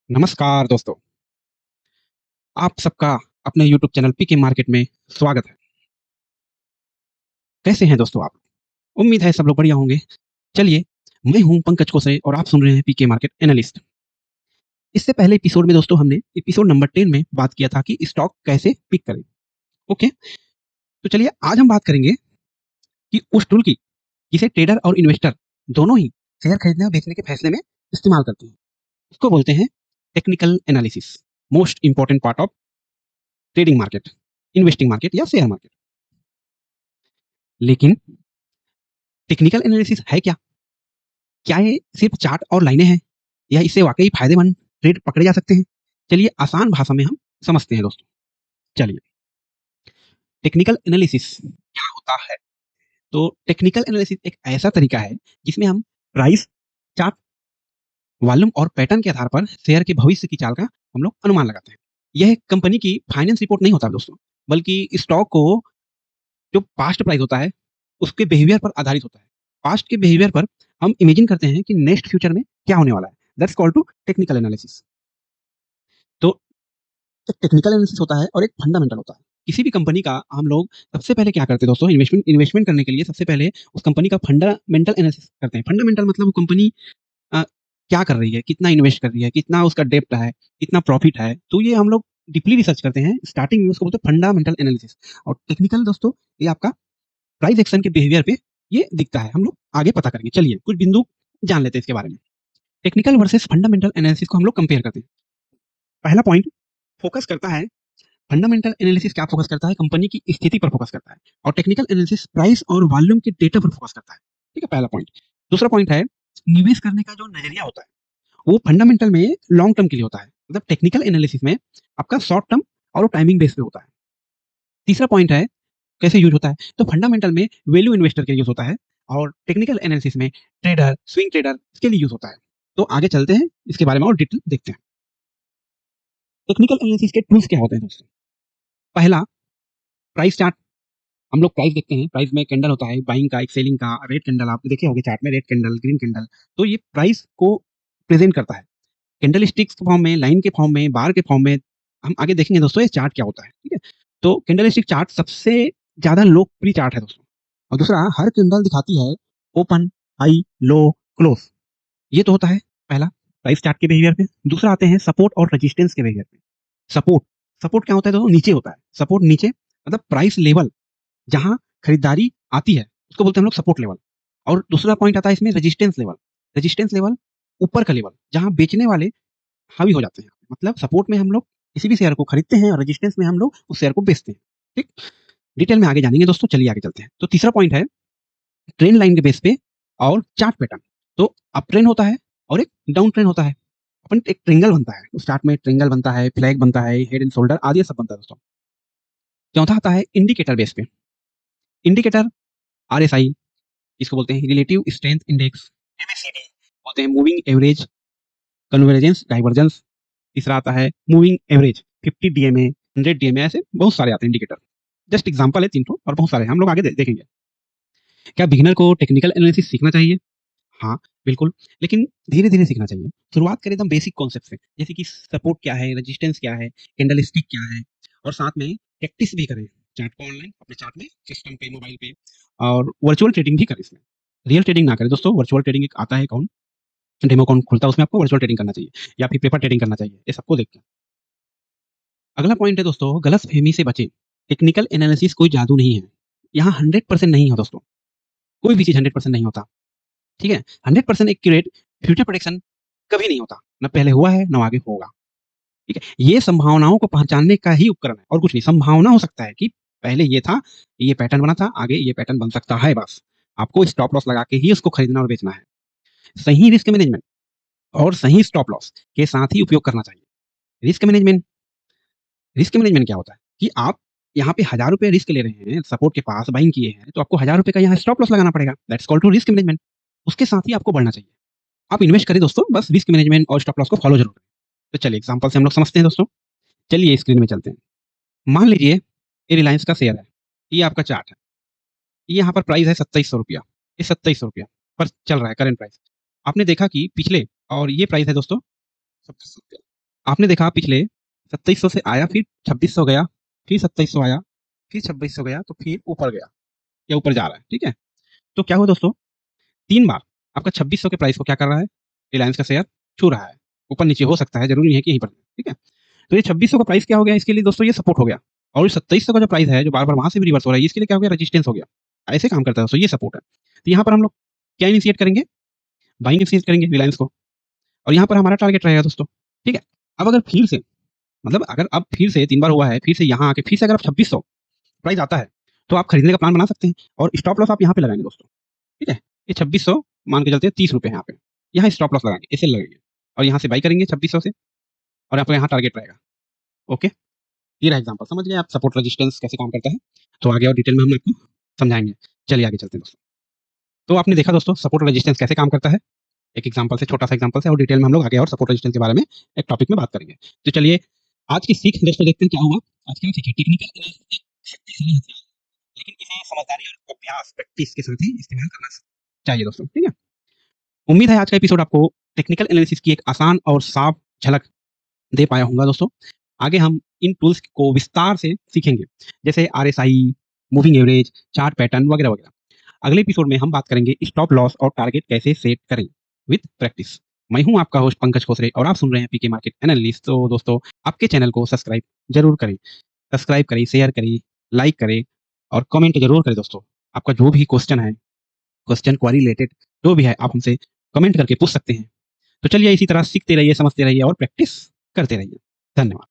नमस्कार दोस्तों, आप सबका अपने यूट्यूब चैनल पीके मार्केट में स्वागत है। कैसे हैं दोस्तों आप? उम्मीद है सब लोग बढ़िया होंगे। चलिए, मैं हूँ पंकज कोसरे और आप सुन रहे हैं पीके मार्केट एनालिस्ट। इससे पहले एपिसोड में दोस्तों हमने एपिसोड नंबर 10 में बात किया था कि स्टॉक कैसे पिक करें। ओके, तो चलिए आज हम बात करेंगे कि उस टूल की जिसे ट्रेडर और इन्वेस्टर दोनों ही शेयर खरीदने और बेचने के फैसले में इस्तेमाल करते हैं। उसको बोलते हैं technical analysis, most important part of trading market, investing market या शेयर मार्केट। लेकिन टेक्निकल एनालिसिस है क्या? क्या ये सिर्फ चार्ट और लाइनें हैं या इससे वाकई फायदेमंद ट्रेड पकड़े जा सकते हैं? चलिए आसान भाषा में हम समझते हैं दोस्तों। चलिए, टेक्निकल एनालिसिस क्या होता है? तो टेक्निकल एनालिसिस एक ऐसा तरीका है जिसमें हम प्राइस, चार्ट, वॉल्यूम और पैटर्न के आधार पर शेयर के भविष्य की चाल का हम लोग अनुमान लगाते हैं। यह एक कंपनी की फाइनेंस रिपोर्ट नहीं होता दोस्तों, बल्कि स्टॉक को जो पास्ट प्राइस होता है उसके बिहेवियर पर आधारित होता है। पास्ट के बिहेवियर पर हम इमेजिन करते हैं कि नेक्स्ट फ्यूचर में क्या होने वाला है। That's called to technical analysis. तो एक टेक्निकल एनालिसिस होता है और एक फंडामेंटल होता है। किसी भी कंपनी का हम लोग सबसे पहले क्या करते हैं दोस्तों, इन्वेस्टमेंट करने के लिए सबसे पहले उस कंपनी का फंडामेंटल एनालिसिस करते हैं। फंडामेंटल मतलब वो कंपनी अ, क्या कर रही है, कितना इन्वेस्ट कर रही है, कितना उसका डेब्ट है, कितना प्रॉफिट है। तो ये हम लोग डीपली रिसर्च करते हैं। स्टार्टिंग में उसको बोलते हैं फंडामेंटल एनालिसिस। और टेक्निकल दोस्तों ये आपका प्राइस एक्शन के बिहेवियर पे ये दिखता है। हम लोग आगे पता करेंगे। चलिए कुछ बिंदु जान लेते हैं इसके बारे में। टेक्निकल वर्सेस फंडामेंटल एनालिसिस को हम लोग कंपेयर करते हैं। पहला पॉइंट फोकस करता है, फंडामेंटल एनालिसिस क्या फोकस करता है? कंपनी की स्थिति पर फोकस करता है। और टेक्निकल एनालिसिस प्राइस और वॉल्यूम के डेटा पर फोकस करता है। ठीक है, पहला पॉइंट। दूसरा पॉइंट है निवेश करने का जो नजरिया होता है वो फंडामेंटल में लॉन्ग टर्म के लिए होता है। मतलब टेक्निकल एनालिसिस में आपका शॉर्ट टर्म और टाइमिंग बेस पे होता है। तीसरा पॉइंट है कैसे यूज होता है? तो फंडामेंटल में वैल्यू इन्वेस्टर के लिए यूज होता है और टेक्निकल एनालिसिस में ट्रेडर, स्विंग ट्रेडर इसके लिए यूज होता है। तो आगे चलते हैं, इसके बारे में और डिटेल देखते हैं। टेक्निकल एनालिसिस के टूल्स क्या होते हैं दोस्तों? पहला, प्राइस चार्ट। हम लोग प्राइस देखते हैं। प्राइस में कैंडल होता है, बाइंग का, एक सेलिंग का। रेड कैंडल आप देखे होंगे चार्ट में, रेड कैंडल, ग्रीन कैंडल। तो ये प्राइस को प्रेजेंट करता है कैंडल स्टिक्स के फॉर्म में, लाइन के फॉर्म में, बार के फॉर्म में। हम आगे देखेंगे दोस्तों ये चार्ट क्या होता है। ठीक है, तो कैंडल स्टिक चार्ट सबसे ज्यादा लोकप्रिय चार्ट है दोस्तों। और दूसरा, हर कैंडल दिखाती है ओपन, हाई, लो, क्लोज। ये तो होता है पहला, प्राइस चार्ट के बिहेवियर पे। दूसरा आते हैं सपोर्ट और रेजिस्टेंस के बिहेवियर पे। सपोर्ट, सपोर्ट क्या होता है दोस्तों? नीचे होता है सपोर्ट। नीचे मतलब प्राइस लेवल जहां खरीदारी आती है उसको बोलते हैं हम लोग सपोर्ट लेवल। और दूसरा पॉइंट आता है इसमें रेजिस्टेंस लेवल। रेजिस्टेंस लेवल ऊपर का लेवल जहां बेचने वाले हावी हो जाते हैं। मतलब सपोर्ट में हम लोग किसी भी शेयर को खरीदते हैं और रेजिस्टेंस में हम लोग उस शेयर को बेचते हैं। ठीक, डिटेल में आगे जानेंगे दोस्तों। चलिए आगे चलते हैं। तो तीसरा पॉइंट है ट्रेंड लाइन के बेस पे और चार्ट पैटर्न। तो अप ट्रेंड होता है और एक डाउन ट्रेंड होता है। अपन एक ट्रेंगल बनता है, उस चार्ट में ट्रेंगल बनता है, फ्लैग बनता है, हेड एंड शोल्डर आदि सब बनता है दोस्तों। चौथा आता है इंडिकेटर बेस पे। इंडिकेटर आरएसआई, इसको बोलते हैं रिलेटिव स्ट्रेंथ इंडेक्स, एमएसीडी बोलते हैं, मूविंग एवरेज, कन्वर्जेंस, डाइवर्जेंस। तीसरा आता है मूविंग एवरेज, 50 डीएमए, 100 डीएमए, ऐसे बहुत सारे आते हैं इंडिकेटर। जस्ट एग्जांपल है 3 ठो और बहुत सारे हम लोग आगे देखेंगे। क्या बिगिनर को टेक्निकल एनालिसिस सीखना चाहिए? हाँ, बिल्कुल, लेकिन धीरे-धीरे सीखना चाहिए। शुरुआत करें एकदम बेसिक कॉन्सेप्ट से, जैसे कि सपोर्ट क्या है, रेजिस्टेंस क्या है, कैंडलस्टिक क्या है, और साथ में प्रैक्टिस भी करें चार्ट को ऑनलाइन, अपने चार्ट में, सिस्टम पे, मोबाइल पे, और वर्चुअल ट्रेडिंग भी करें इसमें। रियल ट्रेडिंग ना करें दोस्तों, वर्चुअल ट्रेडिंग एक आता है अकाउंट, डेमो अकाउंट खुलता है, उसमें आपको वर्चुअल ट्रेडिंग करना चाहिए या फिर पेपर ट्रेडिंग करना चाहिए, ये सबको देख के। अगला पॉइंट है दोस्तों, गलतफ़हमी से बचें। टेक्निकल एनालिसिस कोई जादू नहीं है। यहाँ 100% नहीं है दोस्तों, कोई भी चीज़ 100% नहीं होता। ठीक है? 100% एक्यूरेट फ्यूचर प्रेडिक्शन कभी नहीं होता। ना पहले हुआ है, ना आगे होगा। ठीक है? ये संभावनाओं को पहचानने का ही उपकरण है और कुछ नहीं। संभावना हो सकता है कि पहले ये था, ये पैटर्न बना था, आगे ये पैटर्न बन सकता है बस। आपको स्टॉप लॉस लगा के ही उसको खरीदना और बेचना है। सही रिस्क मैनेजमेंट और सही स्टॉप लॉस के साथ ही उपयोग करना चाहिए। रिस्क मैनेजमेंट, रिस्क मैनेजमेंट क्या होता है कि आप यहाँ पे ₹1000 रिस्क ले रहे हैं, सपोर्ट के पास बाइंग किए हैं, तो आपको ₹1000 का यहाँ स्टॉप लॉस लगाना पड़ेगा। That's called to risk management. उसके साथ ही आपको बढ़ना चाहिए। आप इन्वेस्ट करें दोस्तों, बस रिस्क मैनेजमेंट और स्टॉप लॉस को फॉलो ज़रूर करें। तो चलिए एग्ज़ाम्पल से हम लोग समझते हैं दोस्तों। चलिए स्क्रीन में चलते हैं। मान लीजिए ये रिलायंस का शेयर है, ये आपका चार्ट है। ये यहाँ पर प्राइस है ₹2700, ये ₹2700 पर चल रहा है करंट प्राइस। आपने देखा कि पिछले और ये प्राइस है दोस्तों ₹2700। आपने देखा पिछले 2700 से आया, फिर 2600 गया, फिर 2700 आया, फिर 2600 गया, तो फिर ऊपर गया या ऊपर जा रहा है, ठीक है। तो क्या हुआ दोस्तों, 3 बार आपका 2600 के प्राइस को क्या कर रहा है, रिलायंस का शेयर छू रहा है, ऊपर नीचे हो सकता है, जरूरी नहीं है कि यहीं पर, ठीक है। तो ये 2600 का प्राइस क्या हो गया इसके लिए दोस्तों, ये सपोर्ट हो गया। और 2700 का जो प्राइस है, जो बार बार वहां से भी रिवर्स हो रहा है, इसके लिए क्या हो गया, रेजिस्टेंस हो गया। ऐसे काम करता है दोस्तों, ये सपोर्ट है। तो यहाँ पर हम लोग क्या इनिशिएट करेंगे, बाइंग इनिशिएट करेंगे रिलायंस को, और यहाँ पर हमारा टारगेट रहेगा दोस्तों, ठीक है। अब अगर फिर से, मतलब अगर अब फिर से 3 बार हुआ है, फिर से यहाँ आके फिर से अगर 2600 प्राइस आता है, तो आप खरीदने का प्लान बना सकते हैं, और स्टॉप लॉस आप यहाँ पे लगाएंगे दोस्तों, ठीक है। ये 2600 मान के चलते हैं, 30 रुपए यहाँ पे, यहाँ स्टॉप लॉस लगाएंगे, ऐसे लगेंगे, और यहाँ से बाई करेंगे 2600 से, और आपको यहाँ टारगेट रहेगा। ओके, ये रहा एग्जांपल, समझ गए आप सपोर्ट रेजिस्टेंस कैसे काम करता है। तो आगे और डिटेल में हम आपको समझाएंगे। चलिए आगे चलते हैं दोस्तों। तो आपने देखा दोस्तों सपोर्ट रेजिस्टेंस कैसे काम करता है, एक एग्जांपल से, छोटा सा एग्जांपल से, और डिटेल में हम लोग आगे और सपोर्ट रेजिस्टेंस के बारे में एक टॉपिक में बात करेंगे। तो चलिए आज की सीख दोस्तों देखते हैं क्या हुआ। आज की सीख है टेक्निकल एनालिसिस एक शक्तिशाली हथियार, लेकिन इसे समझदारी और अभ्यास प्रैक्टिस के साथ ही इस्तेमाल करना चाहिए दोस्तों, ठीक है। उम्मीद है आज का एपिसोड आपको टेक्निकल एनालिसिस की एक आसान और साफ झलक दे पाया होगा दोस्तों। आगे हम इन टूल्स को विस्तार से सीखेंगे, जैसे RSI, moving average, chart pattern वगैरह वगैरह। अगले एपिसोड में हम बात करेंगे स्टॉप लॉस और टारगेट कैसे सेट करें विद प्रैक्टिस। मैं हूं आपका होस्ट पंकज खोसरे, और आप सुन रहे हैं पीके मार्केट एनालिस्ट। तो दोस्तों आपके चैनल को सब्सक्राइब जरूर करें, सब्सक्राइब करें, शेयर करें, लाइक करें, और कमेंट जरूर करें दोस्तों। आपका जो भी क्वेश्चन है, क्वेश्चन क्वारी रिलेटेड जो भी है, आप हमसे कमेंट करके पूछ सकते हैं। तो चलिए इसी तरह सीखते रहिए, समझते रहिए और प्रैक्टिस करते रहिए। धन्यवाद।